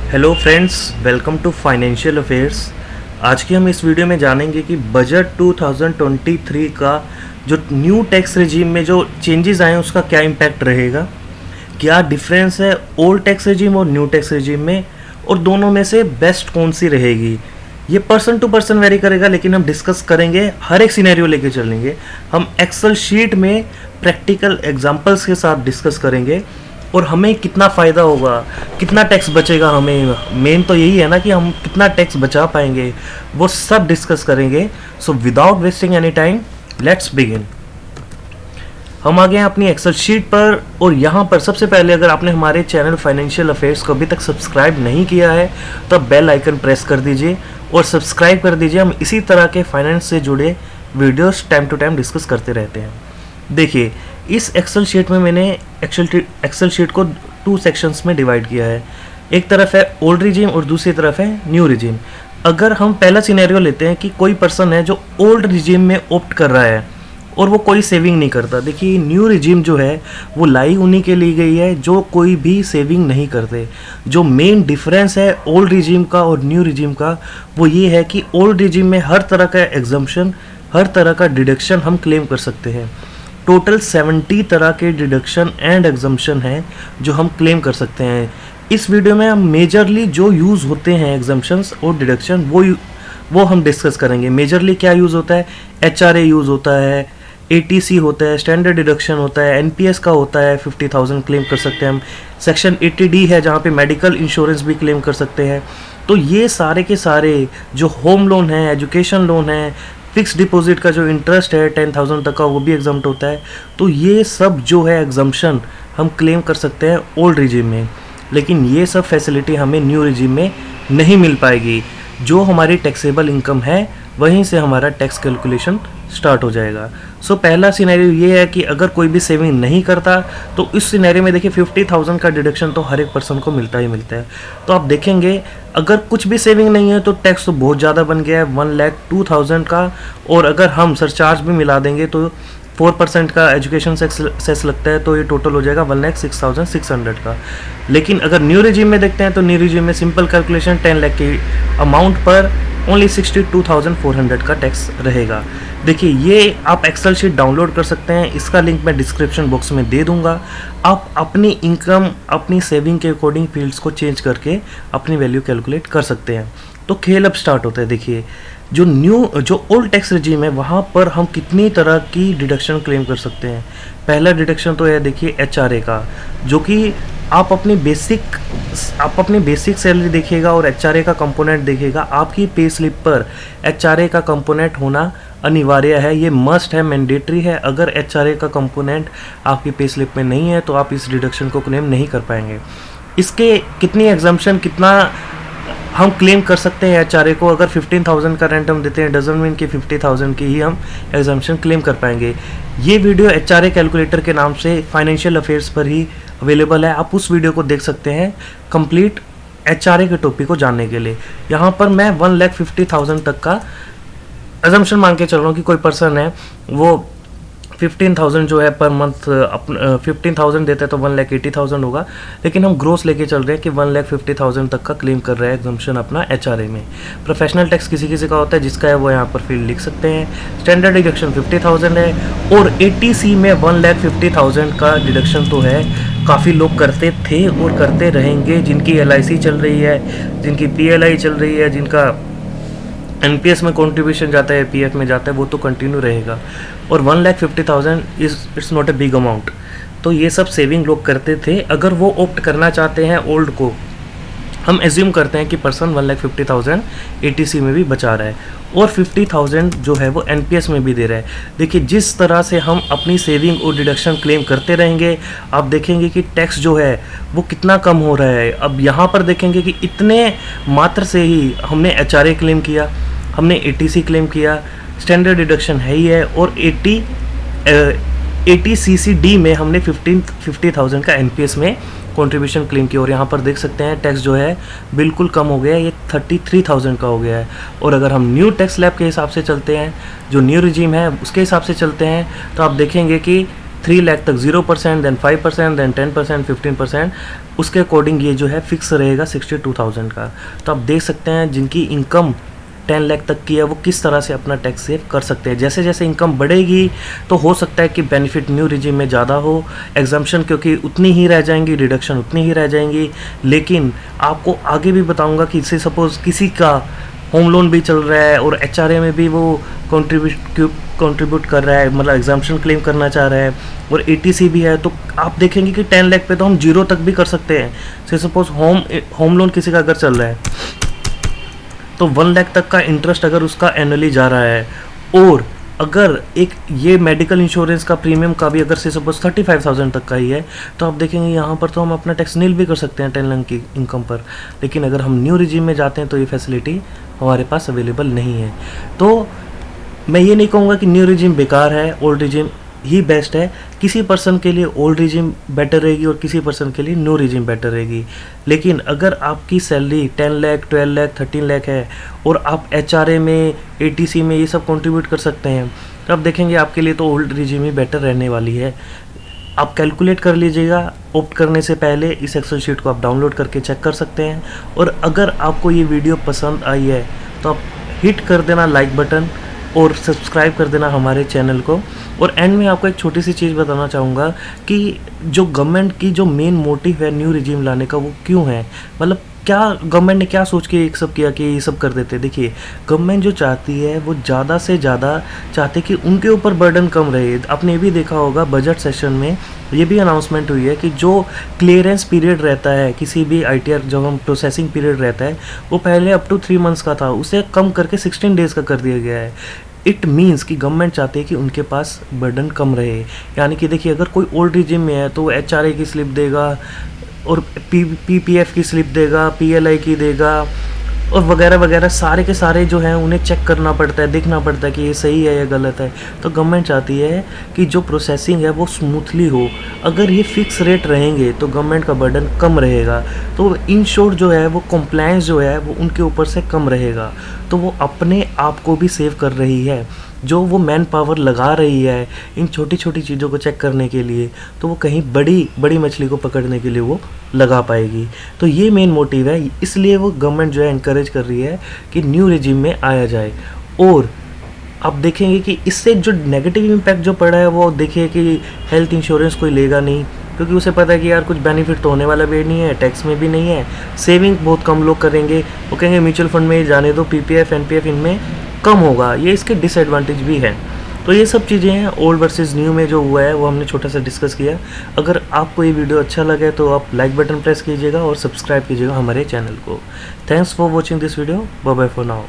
Hello friends, welcome to financial affairs. आज की हम इस वीडियो में जानेंगे कि बजट 2023 का जो न्यू टैक्स रिजीम में जो चेंजेस आए हैं उसका क्या इम्पैक्ट रहेगा, क्या डिफरेंस है ओल्ड टैक्स रिजीम और न्यू टैक्स रिजीम में, और दोनों में से बेस्ट कौन सी रहेगी। ये पर्सन टू पर्सन वेरी करेगा, लेकिन हम डिस्कस करेंगे, हर एक सिनेरियो लेके चलेंगे। हम एक्सेल शीट में प्रैक्टिकल एग्जांपल्स के साथ डिस्कस करेंगे और हमें कितना फ़ायदा होगा, कितना टैक्स बचेगा। हमें मेन तो यही है ना कि हम कितना टैक्स बचा पाएंगे, वो सब डिस्कस करेंगे। So without wasting any time let's begin. हम आ गए हैं अपनी एक्सेल शीट पर, और यहाँ पर सबसे पहले अगर आपने हमारे चैनल फाइनेंशियल अफेयर्स को अभी तक सब्सक्राइब नहीं किया है तो बेल आइकन प्रेस कर दीजिए और सब्सक्राइब कर दीजिए। हम इसी तरह के फाइनेंस से जुड़े videos time to time discuss करते रहते हैं। देखिए, इस एक्सेल शीट में मैंने एक्सेल शीट को 2 सेक्शंस में डिवाइड किया है। एक तरफ है ओल्ड रिजीम और दूसरी तरफ है न्यू रिजीम। अगर हम पहला सिनेरियो लेते हैं कि कोई पर्सन है जो ओल्ड रिजीम में ऑप्ट कर रहा है और वो कोई सेविंग नहीं करता। देखिए, न्यू रिजीम जो है वो लाई उन्हीं के लिए गई है जो कोई भी सेविंग नहीं करते। जो मेन डिफरेंस है ओल्ड रिजीम का और न्यू रिजीम का, वो ये है कि ओल्ड रिजीम में हर तरह का एग्जम्पशन, हर तरह का डिडक्शन हम क्लेम कर सकते हैं। टोटल 70 तरह के डिडक्शन एंड एग्जम्पशन हैं जो हम क्लेम कर सकते हैं। इस वीडियो में हम मेजरली जो यूज़ होते हैं एग्जम्पशंस और डिडक्शन वो हम डिस्कस करेंगे। मेजरली क्या यूज़ होता है, एचआरए यूज़ होता है, एटीसी होता है, स्टैंडर्ड डिडक्शन होता है, एनपीएस का होता है, 50,000 क्लेम कर सकते हैं हम। सेक्शन 80D है जहाँ पे मेडिकल इंश्योरेंस भी क्लेम कर सकते हैं। तो ये सारे के सारे जो होम लोन है, एजुकेशन लोन है, फिक्स डिपॉजिट का जो इंटरेस्ट है 10,000 तक का, वो भी एग्जम्प्ट होता है। तो ये सब जो है एग्जम्पशन हम क्लेम कर सकते हैं ओल्ड रिजीम में, लेकिन ये सब फैसिलिटी हमें न्यू रिजीम में नहीं मिल पाएगी। जो हमारी टैक्सेबल इनकम है वहीं से हमारा टैक्स कैलकुलेशन स्टार्ट हो जाएगा। सो पहला सिनेरियो ये है कि अगर कोई भी सेविंग नहीं करता तो इस सिनेरियो में देखिए 50,000 का डिडक्शन तो हर एक पर्सन को मिलता ही मिलता है। तो आप देखेंगे अगर कुछ भी सेविंग नहीं है तो टैक्स तो बहुत ज़्यादा बन गया है 1,02,000 का, और अगर हम सरचार्ज भी मिला देंगे तो 4% का एजुकेशन सेस लगता है, तो ये टोटल हो जाएगा 1,06,600 का। लेकिन अगर न्यू रिजीम में देखते हैं तो न्यू रिजीम में सिंपल कैलकुलेशन 10 लाख की अमाउंट पर ओनली 62,400 का टैक्स रहेगा। देखिए, ये आप एक्सेल शीट डाउनलोड कर सकते हैं, इसका लिंक मैं डिस्क्रिप्शन बॉक्स में दे दूंगा। आप अपनी इनकम, अपनी सेविंग के अकॉर्डिंग फील्ड्स को चेंज करके अपनी वैल्यू कैलकुलेट कर सकते हैं। तो खेल अब स्टार्ट होता है। देखिए, जो ओल्ड टैक्स रिजीम है वहाँ पर हम कितनी तरह की डिडक्शन क्लेम कर सकते हैं। पहला डिडक्शन तो है देखिए एचआरए का, जो कि आप अपनी बेसिक सैलरी देखिएगा और एचआरए का कंपोनेंट देखिएगा। आपकी पे स्लिप पर एचआरए का कंपोनेंट होना अनिवार्य है, ये मस्ट है, मैंडेटरी है। अगर एचआरए का कंपोनेंट आपकी पे स्लिप में नहीं है तो आप इस डिडक्शन को क्लेम नहीं कर पाएंगे। इसके कितनी एग्जम्पशन, कितना हम क्लेम कर सकते हैं एचआरए को। अगर 15,000 का रेंट हम देते हैं, डजंट मीन कि 50,000 की ही हम एग्जम्पशन क्लेम कर पाएंगे। ये वीडियो एचआरए कैलकुलेटर के नाम से फाइनेंशियल अफेयर्स पर ही अवेलेबल है, आप उस वीडियो को देख सकते हैं कंप्लीट एचआरए के टॉपिक को जानने के लिए। यहाँ पर मैं 1,50,000 तक का एग्जम्पशन मान के चल रहा हूँ कि कोई पर्सन है वो 15,000 जो है पर मंथ 15,000 देता है तो 1,80,000 होगा, लेकिन हम ग्रोस लेके चल रहे हैं कि 1,50,000 तक का क्लेम कर रहा है एग्जम्पशन अपना एचआरए में। प्रोफेशनल टैक्स किसी किसी का होता है, जिसका है वो यहाँ पर फील्ड लिख सकते हैं। स्टैंडर्ड डिडक्शन 50,000 है, और एटीसी में 1,50,000 का डिडक्शन तो है। काफ़ी लोग करते थे और करते रहेंगे, जिनकी एलआईसी चल रही है, जिनकी पीएलआई चल रही है, जिनका एनपीएस में कंट्रीब्यूशन जाता है, पीएफ में जाता है, वो तो कंटिन्यू रहेगा। और 1,50,000 it's not a big amount. तो ये सब सेविंग लोग करते थे। अगर वो ऑप्ट करना चाहते हैं ओल्ड को, हम एज्यूम करते हैं कि पर्सन 1,50,000 एटीसी में भी बचा रहा है और 50,000 जो है वो एनपीएस में भी दे रहा है। देखिए, जिस तरह से हम अपनी सेविंग और डिडक्शन क्लेम करते रहेंगे, आप देखेंगे कि टैक्स जो है वो कितना कम हो रहा है। अब यहाँ पर देखेंगे कि इतने मात्र से ही हमने एचआरए क्लेम किया, हमने एटीसी क्लेम किया, स्टैंडर्ड डिडक्शन है ही है, और 80CCD में हमने 50,000 का एनपीएस में कंट्रीब्यूशन क्लेम किया। और यहाँ पर देख सकते हैं टैक्स जो है बिल्कुल कम हो गया है, ये 33,000 का हो गया है। और अगर हम न्यू टैक्स स्लैब के हिसाब से चलते हैं, जो न्यू रिजीम है उसके हिसाब से चलते हैं, तो आप देखेंगे कि 3 लाख तक 0%, देन 5%, देन 10%, 15%, उसके अकॉर्डिंग ये जो है फिक्स रहेगा 62,000 का। तो आप देख सकते हैं जिनकी इनकम 10 लाख तक की है वो किस तरह से अपना टैक्स सेव कर सकते हैं। जैसे जैसे इनकम बढ़ेगी तो हो सकता है कि बेनिफिट न्यू रिजीम में ज़्यादा हो, एग्जाम्पशन क्योंकि उतनी ही रह जाएंगी, रिडक्शन उतनी ही रह जाएंगी। लेकिन आपको आगे भी बताऊंगा कि इससे सपोज़ किसी का होम लोन भी चल रहा है और HRA में भी वो कंट्रीब्यूट कर रहा है, मतलब एग्जाम्पशन क्लेम करना चाह रहा है, और ATC भी है, तो आप देखेंगे कि 10 लाख पे तो हम 0 तक भी कर सकते हैं। से सपोज होम लोन किसी का अगर चल रहा है तो 1 लाख तक का इंटरेस्ट अगर उसका एनुअली जा रहा है, और अगर एक ये मेडिकल इंश्योरेंस का प्रीमियम का भी अगर से सपोज 35,000 तक का ही है, तो आप देखेंगे यहाँ पर तो हम अपना टैक्स नील भी कर सकते हैं 10 लाख की इनकम पर। लेकिन अगर हम न्यू रिजीम में जाते हैं तो ये फैसिलिटी हमारे पास अवेलेबल नहीं है। तो मैं ये नहीं कहूँगा कि न्यू रिजीम बेकार है, ओल्ड रिजीम ही बेस्ट है। किसी पर्सन के लिए ओल्ड रिजीम बेटर रहेगी और किसी पर्सन के लिए न्यू रिजीम बेटर रहेगी। लेकिन अगर आपकी सैलरी 10 लाख, 12 लाख, 13 लाख है और आप HRA में, ATC में ये सब कंट्रीब्यूट कर सकते हैं, तो आप देखेंगे आपके लिए तो ओल्ड रिजीम ही बेटर रहने वाली है। आप कैलकुलेट कर लीजिएगा, ऑप्ट करने से पहले इस एक्सेल शीट को आप डाउनलोड करके चेक कर सकते हैं। और अगर आपको ये वीडियो पसंद आई है तो आप हिट कर देना लाइक बटन और सब्सक्राइब कर देना हमारे चैनल को। और एंड में आपको एक छोटी सी चीज़ बताना चाहूँगा कि जो गवर्नमेंट की जो मेन मोटिव है न्यू रिजीम लाने का वो क्यों है, मतलब क्या गवर्नमेंट ने क्या सोच के एक सब किया कि ये सब कर देते। देखिए, गवर्नमेंट जो चाहती है वो ज़्यादा से ज़्यादा चाहते कि उनके ऊपर बर्डन कम रहे। आपने ये भी देखा होगा बजट सेशन में ये भी अनाउंसमेंट हुई है कि जो क्लियरेंस पीरियड रहता है किसी भी ITR, जो हम प्रोसेसिंग पीरियड रहता है, वो पहले अप टू 3 मंथ्स का था, उसे कम करके 16 डेज़ का कर दिया गया है। इट मीन्स कि गवर्नमेंट चाहती है कि उनके पास बर्डन कम रहे। यानी कि देखिए, अगर कोई ओल्ड रिजीम में है तो वो HRA की स्लिप देगा और PPF की स्लिप देगा, PLI की देगा, और वगैरह वगैरह सारे के सारे जो हैं उन्हें चेक करना पड़ता है, देखना पड़ता है कि ये सही है या गलत है। तो गवर्नमेंट चाहती है कि जो प्रोसेसिंग है वो स्मूथली हो। अगर ये फिक्स रेट रहेंगे तो गवर्नमेंट का बर्डन कम रहेगा, तो इन शॉर्ट जो है वो कंप्लायंस जो है वो उनके ऊपर से कम रहेगा। तो वो अपने आप को भी सेव कर रही है, जो वो मैन पावर लगा रही है इन छोटी छोटी चीज़ों को चेक करने के लिए, तो वो कहीं बड़ी बड़ी मछली को पकड़ने के लिए वो लगा पाएगी। तो ये मेन मोटिव है, इसलिए वो गवर्नमेंट जो है इनकरेज कर रही है कि न्यू रिजीम में आया जाए। और आप देखेंगे कि इससे जो नेगेटिव इम्पैक्ट जो पड़ा है वो देखिए कि हेल्थ इंश्योरेंस कोई लेगा नहीं, क्योंकि उसे पता है कि यार कुछ बेनिफिट तो होने वाला भी नहीं है, टैक्स में भी नहीं है, सेविंग बहुत कम लोग करेंगे। वो कहेंगे म्यूचुअल फंड में जाने दो, PPF NPF इनमें कम होगा, ये इसके डिसएडवांटेज भी है। तो ये सब चीज़ें हैं ओल्ड वर्सेस न्यू में जो हुआ है वो हमने छोटा सा डिस्कस किया। अगर आपको ये वीडियो अच्छा लगे तो आप लाइक बटन प्रेस कीजिएगा और सब्सक्राइब कीजिएगा हमारे चैनल को। Thanks for watching this video, bye bye for now.